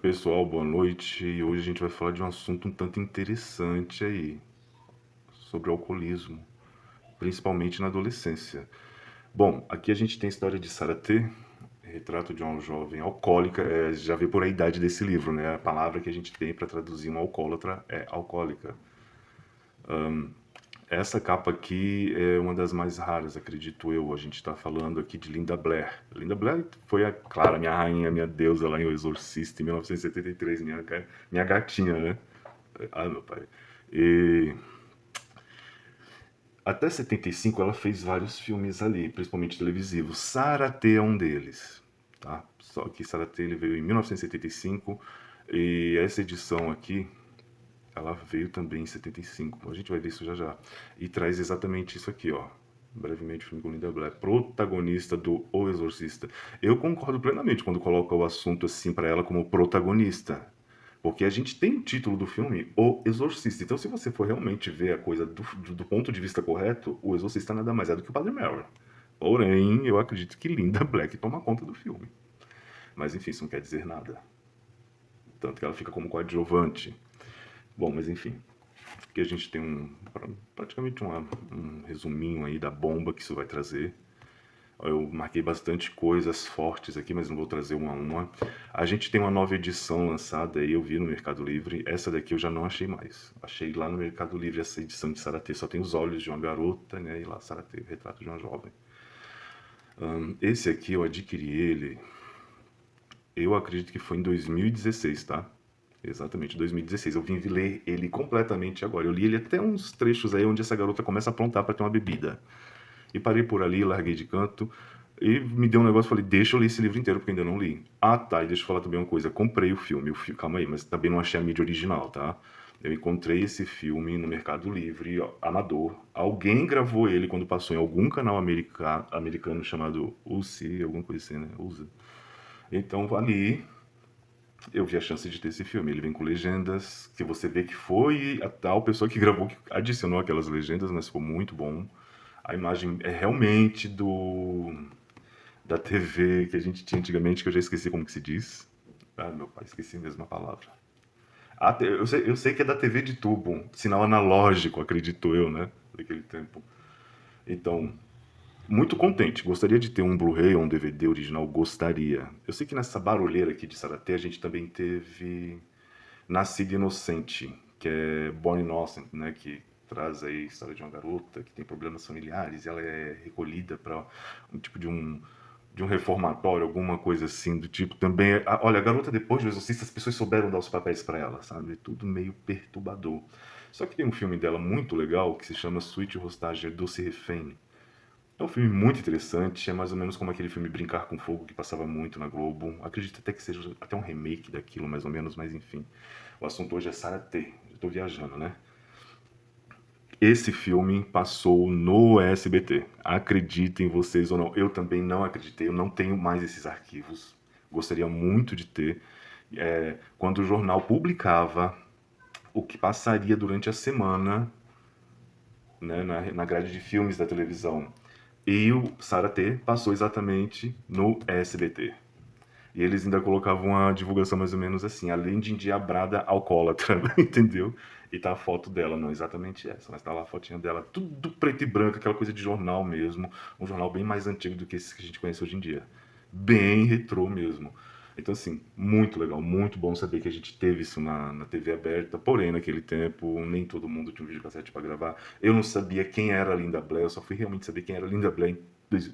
Pessoal, boa noite. E hoje a gente vai falar de um assunto um tanto interessante aí, sobre o alcoolismo, principalmente na adolescência. Bom, aqui a gente tem a história de Sarah T, retrato de uma jovem alcoólica. Já vê por a idade desse livro, né? A palavra que a gente tem para traduzir uma alcoólatra é alcoólica. Essa capa aqui é uma das mais raras, acredito eu. A gente está falando aqui de Linda Blair. Linda Blair foi, claro, minha rainha, minha deusa lá em O Exorcista, em 1973, minha gatinha, né? Ah, meu pai. E até 75 ela fez vários filmes ali, principalmente televisivos. Sarah T é um deles, tá? Só que Sarah T ele veio em 1975 e essa edição aqui ela veio também em 75. A gente vai ver isso já já. E traz exatamente isso aqui, ó. Brevemente, o filme com Linda Blair, protagonista do O Exorcista. Eu concordo plenamente quando coloca o assunto assim para ela como protagonista. Porque a gente tem o título do filme, O Exorcista. Então, se você for realmente ver a coisa do ponto de vista correto, o Exorcista nada mais é do que o Padre Mary. Porém, eu acredito que Linda Black toma conta do filme. Mas enfim, isso não quer dizer nada. Tanto que ela fica como coadjuvante. Bom, mas enfim. Aqui a gente tem praticamente um resuminho aí da bomba que isso vai trazer. Eu marquei bastante coisas fortes aqui, mas não vou trazer uma a uma. A gente tem uma nova edição lançada aí, eu vi no Mercado Livre. Essa daqui eu já não achei mais. Achei lá no Mercado Livre essa edição de Sarah T. Só tem os olhos de uma garota, né? E lá Sarah T, o retrato de uma jovem. Esse aqui eu adquiri ele, eu acredito que foi em 2016, tá? Exatamente, 2016. Eu vim ler ele completamente agora. Eu li ele até uns trechos aí onde essa garota começa a aprontar para ter uma bebida. E parei por ali, larguei de canto. E me deu um negócio, falei, deixa eu ler esse livro inteiro, porque ainda não li. Ah, tá, e deixa eu falar também uma coisa. Comprei o filme, calma aí, mas também não achei a mídia original, tá? Eu encontrei esse filme no Mercado Livre, ó, amador. Alguém gravou ele quando passou em algum canal americano chamado UC, alguma coisa assim, né? USA. Então, ali, eu vi a chance de ter esse filme. Ele vem com legendas, que você vê que foi a tal pessoa que gravou, que adicionou aquelas legendas, mas ficou muito bom. A imagem é realmente da TV que a gente tinha antigamente, que eu já esqueci como que se diz. Ah, meu pai, esqueci mesmo a palavra. Eu sei que é da TV de tubo, sinal analógico, acredito eu, né? Daquele tempo. Então, muito contente. Gostaria de ter um Blu-ray ou um DVD original, gostaria. Eu sei que nessa barulheira aqui de Saraté a gente também teve Nascida Inocente, que é Born Innocent, né? Que traz aí a história de uma garota que tem problemas familiares e ela é recolhida para um tipo de um reformatório, alguma coisa assim do tipo. Também, olha, a garota depois do Exorcista, as pessoas souberam dar os papéis para ela, sabe? Tudo meio perturbador. Só que tem um filme dela muito legal que se chama Sweet Hostage, Doce Refém. É um filme muito interessante, é mais ou menos como aquele filme Brincar com Fogo que passava muito na Globo. Acredito até que seja até um remake daquilo, mais ou menos, mas enfim. O assunto hoje é Sarah T. Eu tô viajando, né? Esse filme passou no SBT. Acreditem vocês ou não. Eu também não acreditei, eu não tenho mais esses arquivos. Gostaria muito de ter. Quando o jornal publicava o que passaria durante a semana, né, na grade de filmes da televisão. E o Sarah T passou exatamente no SBT. E eles ainda colocavam uma divulgação mais ou menos assim, além de endiabrada alcoólatra, entendeu? E tá a foto dela, não exatamente essa, mas tá lá a fotinha dela, tudo preto e branco, aquela coisa de jornal mesmo, um jornal bem mais antigo do que esse que a gente conhece hoje em dia. Bem retrô mesmo. Então, assim, muito legal, muito bom saber que a gente teve isso na TV aberta, porém, naquele tempo, nem todo mundo tinha um videocassete para gravar. Eu não sabia quem era a Linda Blair, eu só fui realmente saber quem era a Linda Blair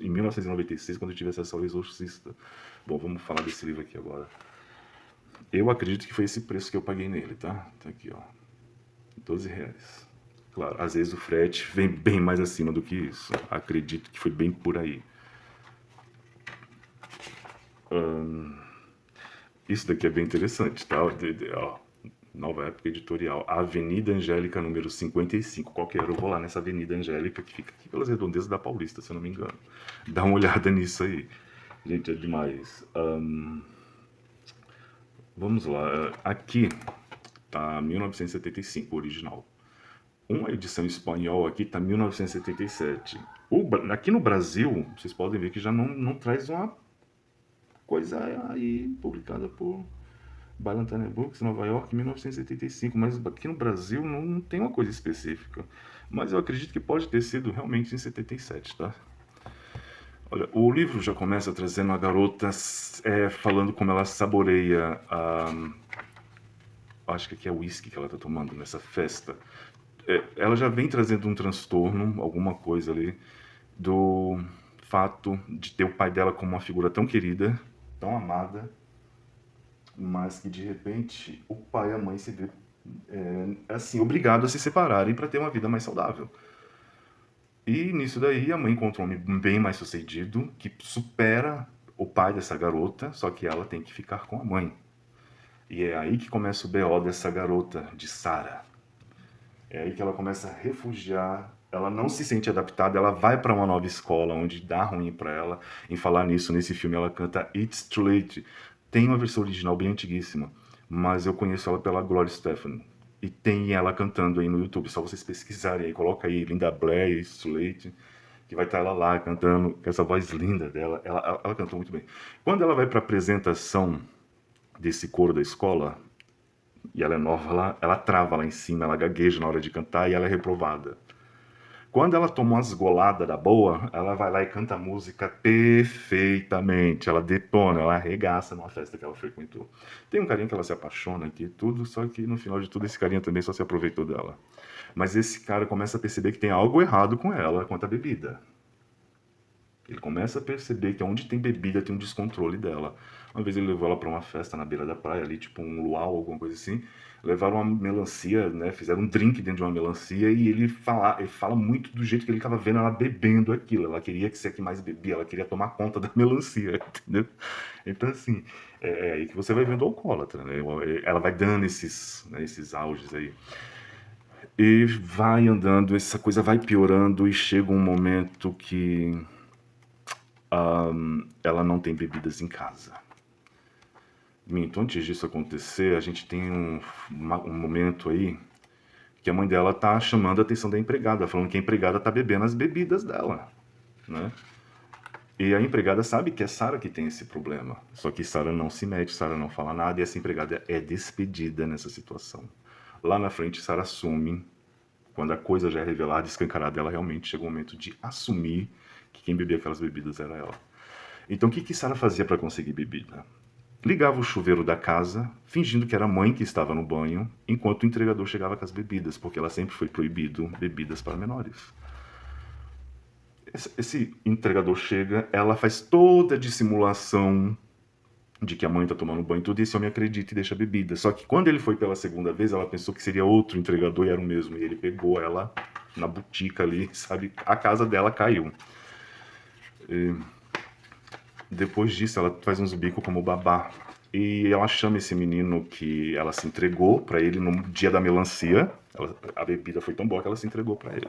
em 1996, quando eu tive acesso ao Exorcista. Bom, vamos falar desse livro aqui agora. Eu acredito que foi esse preço que eu paguei nele, tá? Tá aqui, ó. R$ 12. Claro, às vezes o frete vem bem mais acima do que isso. Acredito que foi bem por aí. Isso daqui é bem interessante, tá? Ó, nova época editorial. Avenida Angélica, número 55. Qualquer hora eu vou lá nessa Avenida Angélica, que fica aqui pelas redondezas da Paulista, se eu não me engano. Dá uma olhada nisso aí. Gente, é demais. Vamos lá. Aqui tá 1975, original. Uma edição em espanhol aqui tá 1977. Aqui no Brasil, vocês podem ver que já não traz uma coisa aí publicada por. Ballantine Books, Nova York, 1975. Mas aqui no Brasil não tem uma coisa específica. Mas eu acredito que pode ter sido realmente em 77, tá? Olha, o livro já começa trazendo a garota falando como ela saboreia acho que aqui é whisky que ela tá tomando nessa festa. Ela já vem trazendo um transtorno, alguma coisa ali, do fato de ter o pai dela como uma figura tão querida, tão amada, mas que de repente o pai e a mãe se vê assim, obrigados a se separarem para ter uma vida mais saudável. E nisso daí a mãe encontra um homem bem mais sucedido, que supera o pai dessa garota, só que ela tem que ficar com a mãe. E é aí que começa o BO dessa garota, de Sarah. É aí que ela começa a refugiar, ela não se sente adaptada, ela vai para uma nova escola onde dá ruim para ela. Em falar nisso, nesse filme ela canta It's Too Late. Tem uma versão original bem antiguíssima, mas eu conheço ela pela Gloria Stefan. E tem ela cantando aí no YouTube, só vocês pesquisarem aí, coloca aí Linda Blair, It's Too Late, que vai estar ela lá cantando, com essa voz linda dela. Ela cantou muito bem. Quando ela vai para a apresentação desse coro da escola, e ela é nova lá, ela trava lá em cima, ela gagueja na hora de cantar e ela é reprovada. Quando ela toma umas goladas da boa, ela vai lá e canta a música perfeitamente. Ela detona, ela arregaça numa festa que ela frequentou. Tem um carinha que ela se apaixona aqui e tudo, só que no final de tudo esse carinha também só se aproveitou dela. Mas esse cara começa a perceber que tem algo errado com ela quanto à bebida. Ele começa a perceber que onde tem bebida tem um descontrole dela. Uma vez ele levou ela para uma festa na beira da praia, ali, tipo um luau, alguma coisa assim. Levaram uma melancia, né? Fizeram um drink dentro de uma melancia e ele fala muito do jeito que ele estava vendo ela bebendo aquilo. Ela queria que ser a que mais bebia, ela queria tomar conta da melancia, entendeu? Então, assim, é aí que você vai vendo o alcoólatra, né? Ela vai dando esses auges aí. E vai andando, essa coisa vai piorando e chega um momento que ela não tem bebidas em casa. Minto, antes disso acontecer, a gente tem um momento aí que a mãe dela tá chamando a atenção da empregada, falando que a empregada tá bebendo as bebidas dela, né? E a empregada sabe que é Sarah que tem esse problema. Só que Sarah não se mete, Sarah não fala nada e essa empregada é despedida nessa situação. Lá na frente, Sarah assume, quando a coisa já é revelada, escancarada, ela realmente chegou o momento de assumir que quem bebia aquelas bebidas era ela. Então o que Sarah fazia para conseguir bebida? Ligava o chuveiro da casa, fingindo que era a mãe que estava no banho, enquanto o entregador chegava com as bebidas, porque ela sempre foi proibido bebidas para menores. Esse entregador chega, ela faz toda a dissimulação de que a mãe tá tomando banho e tudo, e esse homem acredita e deixa a bebida. Só que quando ele foi pela segunda vez, ela pensou que seria outro entregador e era o mesmo. E ele pegou ela na botica ali, sabe? A casa dela caiu. E depois disso, ela faz uns bicos como babá. E ela chama esse menino que ela se entregou pra ele no dia da melancia. A bebida foi tão boa que ela se entregou pra ele.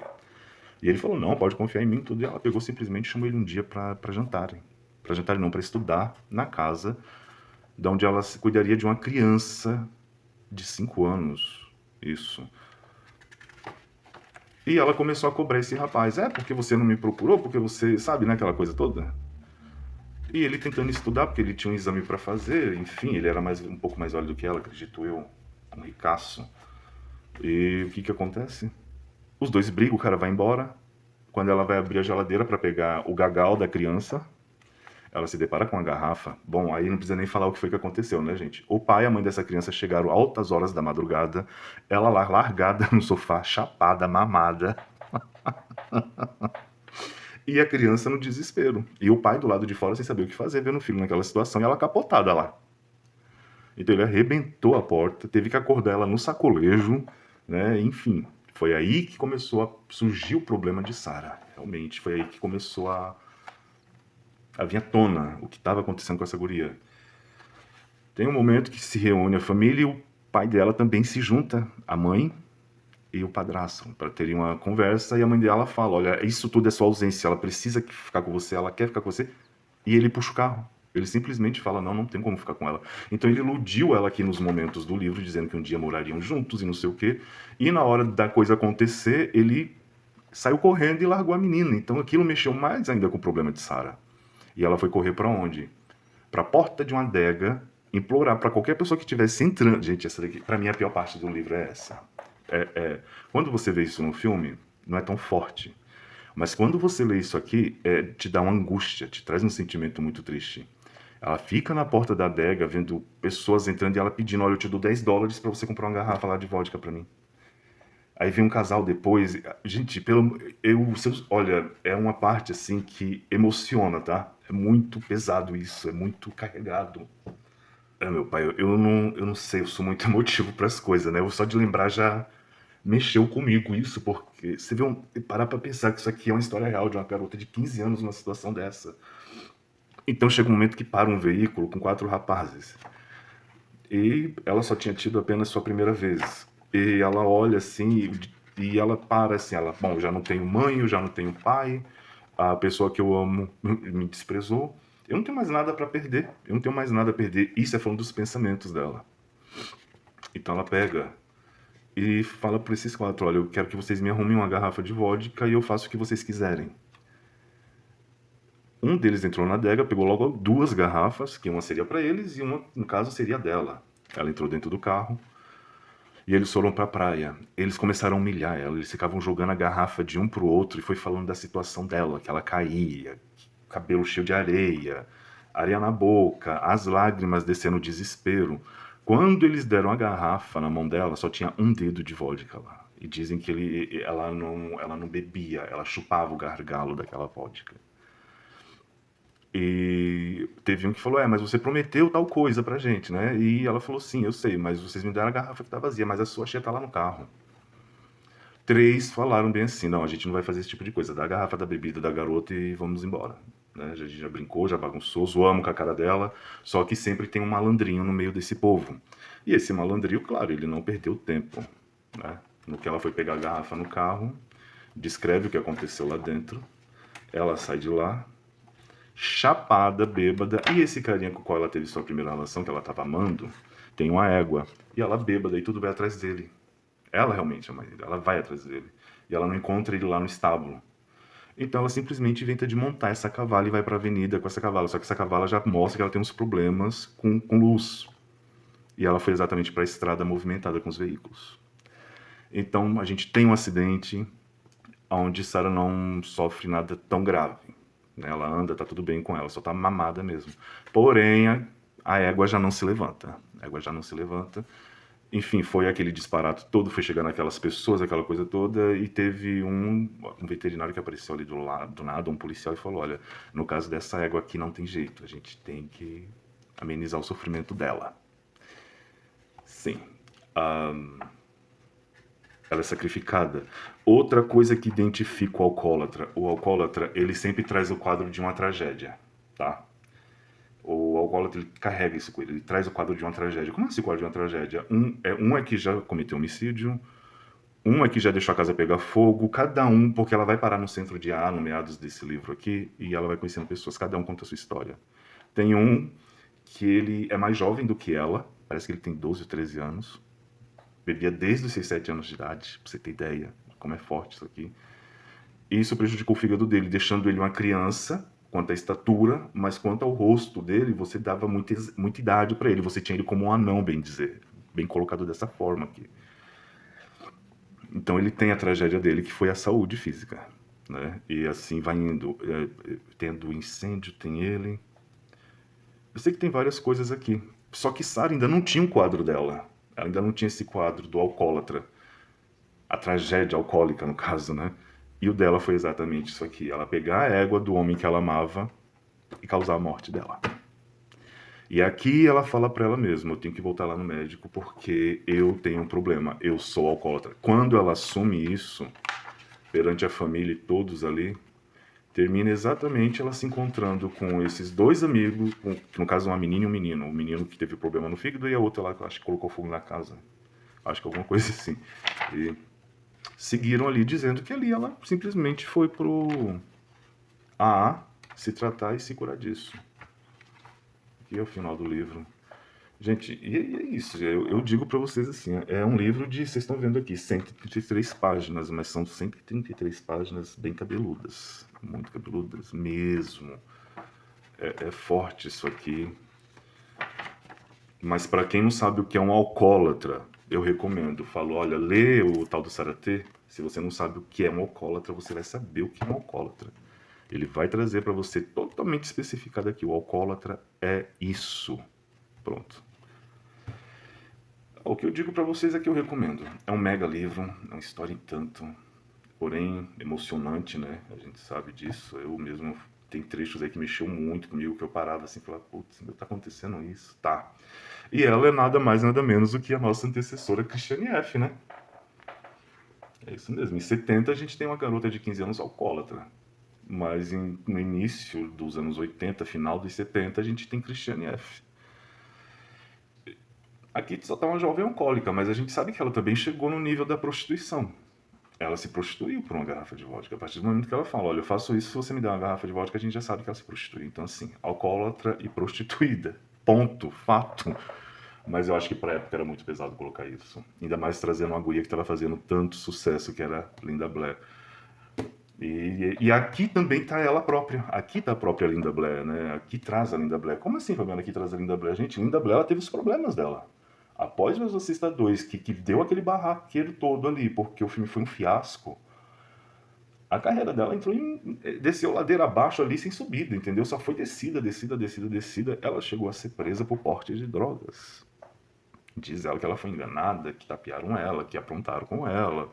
E ele falou, não, pode confiar em mim, tudo. E ela pegou simplesmente e chamou ele um dia pra jantarem. Pra jantarem não, pra estudar na casa, da onde ela cuidaria de uma criança de 5 anos. Isso. E ela começou a cobrar esse rapaz. Porque você não me procurou? Porque você, sabe, né, aquela coisa toda? E ele tentando estudar, porque ele tinha um exame pra fazer, enfim, ele era um pouco mais velho do que ela, acredito eu, um ricaço. E o que acontece? Os dois brigam, o cara vai embora. Quando ela vai abrir a geladeira pra pegar o gagal da criança, ela se depara com uma garrafa. Bom, aí não precisa nem falar o que foi que aconteceu, né, gente? O pai e a mãe dessa criança chegaram altas horas da madrugada, ela lá largada no sofá, chapada, mamada, e a criança no desespero. E o pai do lado de fora sem saber o que fazer, vendo o filho naquela situação, e ela capotada lá. Então ele arrebentou a porta, teve que acordar ela no sacolejo, né? Enfim, foi aí que começou a surgir o problema de Sarah. Realmente, foi aí que começou a vir à tona o que estava acontecendo com essa guria. Tem um momento que se reúne a família e o pai dela também se junta, a mãe e o padrasto, para terem uma conversa, e a mãe dela fala, olha, isso tudo é sua ausência, ela precisa ficar com você, ela quer ficar com você, e ele puxa o carro. Ele simplesmente fala, não tem como ficar com ela. Então ele iludiu ela aqui nos momentos do livro, dizendo que um dia morariam juntos e não sei o quê, e na hora da coisa acontecer, ele saiu correndo e largou a menina. Então aquilo mexeu mais ainda com o problema de Sarah. E ela foi correr para onde? Para a porta de uma adega implorar para qualquer pessoa que estivesse entrando. Gente, essa daqui, para mim, a pior parte do livro é essa. Quando você vê isso no filme, não é tão forte. Mas quando você lê isso aqui, te dá uma angústia, te traz um sentimento muito triste. Ela fica na porta da adega vendo pessoas entrando e ela pedindo: olha, eu te dou $10 para você comprar uma garrafa lá de vodka para mim. Aí vem um casal depois. Gente, olha, é uma parte assim que emociona, tá? É muito pesado isso, é muito carregado. Meu pai, eu não sei, eu sou muito emotivo para as coisas, né? Só de lembrar já mexeu comigo isso, porque você vê parar pra pensar que isso aqui é uma história real de uma garota de 15 anos numa situação dessa. Então chega um momento que para um veículo com 4 rapazes. E ela só tinha tido apenas sua primeira vez. E ela olha assim e ela para assim, bom, já não tenho mãe, eu já não tenho pai, a pessoa que eu amo me desprezou, eu não tenho mais nada para perder, eu não tenho mais nada a perder. Isso é falando dos pensamentos dela. Então ela pega e fala para esses 4, olha, eu quero que vocês me arrumem uma garrafa de vodka e eu faço o que vocês quiserem. Um deles entrou na adega, pegou logo 2 garrafas, que uma seria para eles e uma, no caso, seria dela. Ela entrou dentro do carro e eles foram para a praia. Eles começaram a humilhar ela, eles ficavam jogando a garrafa de um pro outro e foi falando da situação dela, que ela caía, cabelo cheio de areia, areia na boca, as lágrimas descendo o desespero. Quando eles deram a garrafa na mão dela, só tinha um dedo de vodka lá. E dizem que ela não bebia, ela chupava o gargalo daquela vodka. E teve um que falou, mas você prometeu tal coisa pra gente, né? E ela falou, sim, eu sei, mas vocês me deram a garrafa que tá vazia, mas a sua cheia tá lá no carro. 3 falaram bem assim, não, a gente não vai fazer esse tipo de coisa, dá a garrafa da bebida da garota e vamos embora. Né? A gente já brincou, já bagunçou, zoamos com a cara dela, só que sempre tem um malandrinho no meio desse povo. E esse malandrinho, claro, ele não perdeu tempo. Né? No que ela foi pegar a garrafa no carro, descreve o que aconteceu lá dentro, ela sai de lá, chapada, bêbada, e esse carinha com o qual ela teve sua primeira relação, que ela tava amando, tem uma égua, e ela bêbada e tudo vai atrás dele. Ela realmente é a mãe dele, ela vai atrás dele. E ela não encontra ele lá no estábulo. Então ela simplesmente inventa de montar essa cavala e vai pra avenida com essa cavala. Só que essa cavala já mostra que ela tem uns problemas com luz. E ela foi exatamente para a estrada movimentada com os veículos. Então a gente tem um acidente onde Sarah não sofre nada tão grave. Ela anda, tá tudo bem com ela, só tá mamada mesmo. Porém, a égua já não se levanta. A égua já não se levanta. Enfim, foi aquele disparate todo, foi chegar naquelas pessoas, aquela coisa toda, e teve um veterinário que apareceu ali do lado, do nada, um policial, e falou, olha, no caso dessa égua aqui não tem jeito, a gente tem que amenizar o sofrimento dela. Sim. Ela é sacrificada. Outra coisa que identifica o alcoólatra, ele sempre traz o quadro de uma tragédia, tá? O alcoólatra, ele carrega isso com ele, ele traz o quadro de uma tragédia. Como é esse quadro de uma tragédia? Um é que já cometeu homicídio, um é que já deixou a casa pegar fogo, cada um, porque ela vai parar no centro de A, no meados desse livro aqui, e ela vai conhecendo pessoas, cada um conta a sua história. Tem um que ele é mais jovem do que ela, parece que ele tem 12 ou 13 anos, bebia desde os seus 7 anos de idade, pra você ter ideia de como é forte isso aqui. E isso prejudicou o fígado dele, deixando ele uma criança, quanto à estatura, mas quanto ao rosto dele, você dava muita idade para ele, você tinha ele como um anão, bem dizer, bem colocado dessa forma aqui. Então ele tem a tragédia dele, que foi a saúde física, né? E assim vai indo, tendo incêndio, tem ele. Eu sei que tem várias coisas aqui, só que Sarah ainda não tinha um quadro dela, ela ainda não tinha esse quadro do alcoólatra, a tragédia alcoólica no caso, né? E o dela foi exatamente isso aqui, ela pegar a égua do homem que ela amava e causar a morte dela. E aqui ela fala para ela mesma, eu tenho que voltar lá no médico porque eu tenho um problema, eu sou alcoólatra. Quando ela assume isso, perante a família e todos ali, termina exatamente ela se encontrando com esses 2 amigos, que no caso uma menina e um menino. O menino que teve problema no fígado e a outra lá que acho que colocou fogo na casa. Acho que alguma coisa assim. E seguiram ali dizendo que ali ela simplesmente foi pro AA se tratar e se curar disso. Aqui é o final do livro. Gente, e é isso. Eu digo pra vocês assim, é um livro de, vocês estão vendo aqui, 133 páginas, mas são 133 páginas bem cabeludas. Muito cabeludas mesmo. É forte isso aqui. Mas para quem não sabe o que é um alcoólatra, eu recomendo. Falo, olha, lê o tal do Saratê. Se você não sabe o que é um alcoólatra, você vai saber o que é um alcoólatra. Ele vai trazer para você totalmente especificado aqui. O alcoólatra é isso. Pronto. O que eu digo para vocês é que eu recomendo. É um mega livro, é uma história em tanto, porém emocionante, né? A gente sabe disso. Eu mesmo tem trechos aí que mexeu muito comigo, que eu parava assim e falava, putz, tá acontecendo isso? Tá. E ela é nada mais, nada menos do que a nossa antecessora Christiane F., né? É isso mesmo. Em 70 a gente tem uma garota de 15 anos alcoólatra. Mas no início dos anos 80, final dos 70, a gente tem Christiane F. Aqui só tá uma jovem alcoólica, mas a gente sabe que ela também chegou no nível da prostituição. Ela se prostituiu por uma garrafa de vodka. A partir do momento que ela fala, olha, eu faço isso, se você me der uma garrafa de vodka, a gente já sabe que ela se prostituiu. Então, assim, alcoólatra e prostituída. Ponto. Fato. Mas eu acho que pra época era muito pesado colocar isso. Ainda mais trazendo uma guria que estava fazendo tanto sucesso, que era Linda Blair. E aqui também tá ela própria. Aqui tá a própria Linda Blair, né? Aqui traz a Linda Blair. Como assim, Fabiana, aqui traz a Linda Blair? Gente, Linda Blair ela teve os problemas dela. Após o Exorcista 2, que deu aquele barraqueiro todo ali, porque o filme foi um fiasco, a carreira dela desceu ladeira abaixo ali sem subida, entendeu? Só foi descida, descida, descida, descida. Ela chegou a ser presa por porte de drogas. Diz ela que ela foi enganada, que tapearam ela, que aprontaram com ela.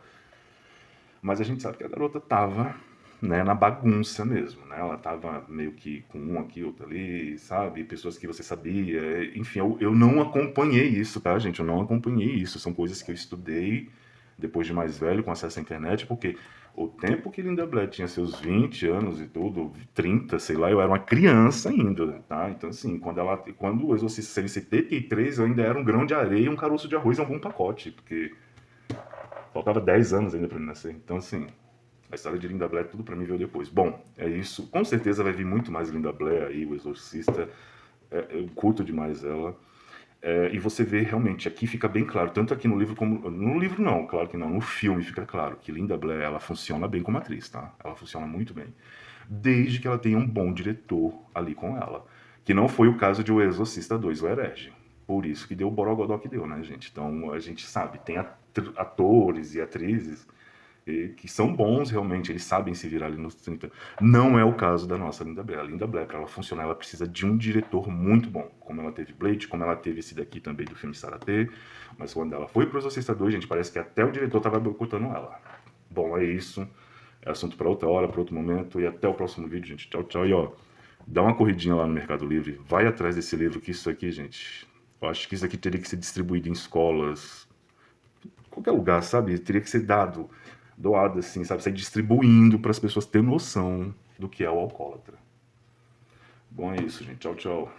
Mas a gente sabe que a garota tava, né, na bagunça mesmo, né? Ela tava meio que com um aqui, outro ali, sabe? Pessoas que você sabia. Enfim, eu não acompanhei isso, tá, gente? Eu não acompanhei isso. São coisas que eu estudei depois de mais velho, com acesso à internet, porque o tempo que Linda Blair tinha seus 20 anos e tudo, 30, sei lá, eu era uma criança ainda, tá? Então, assim, quando o Exorcista saiu em 73, eu ainda era um grão de areia e um caroço de arroz em algum pacote, porque faltava 10 anos ainda pra mim nascer. Então, assim, a história de Linda Blair, tudo pra mim veio depois. Bom, é isso. Com certeza vai vir muito mais Linda Blair aí, o Exorcista. Eu curto demais ela. E você vê realmente, aqui fica bem claro, tanto aqui no livro como. No livro não, claro que não. No filme fica claro que Linda Blair, ela funciona bem como atriz, tá? Ela funciona muito bem. Desde que ela tenha um bom diretor ali com ela. Que não foi o caso de O Exorcista 2, o Herege. Por isso que deu o borogodó que deu, né, gente? Então a gente sabe, tem atores e atrizes que são bons realmente, eles sabem se virar ali nos 30. Não é o caso da nossa Linda Blair. A Linda Blair, para ela funcionar, ela precisa de um diretor muito bom, como ela teve Blade, como ela teve esse daqui também do filme Saratê. Mas quando ela foi pro Exorcista 2, gente, parece que até o diretor tava boicotando ela. Bom, é isso. É assunto para outra hora, para outro momento. E até o próximo vídeo, gente. Tchau, tchau. E ó, dá uma corridinha lá no Mercado Livre. Vai atrás desse livro, que isso aqui, gente. Eu acho que isso aqui teria que ser distribuído em escolas, qualquer lugar, sabe? Teria que ser doado assim, sabe? Sair distribuindo para as pessoas terem noção do que é o alcoólatra. Bom, é isso, gente. Tchau, tchau.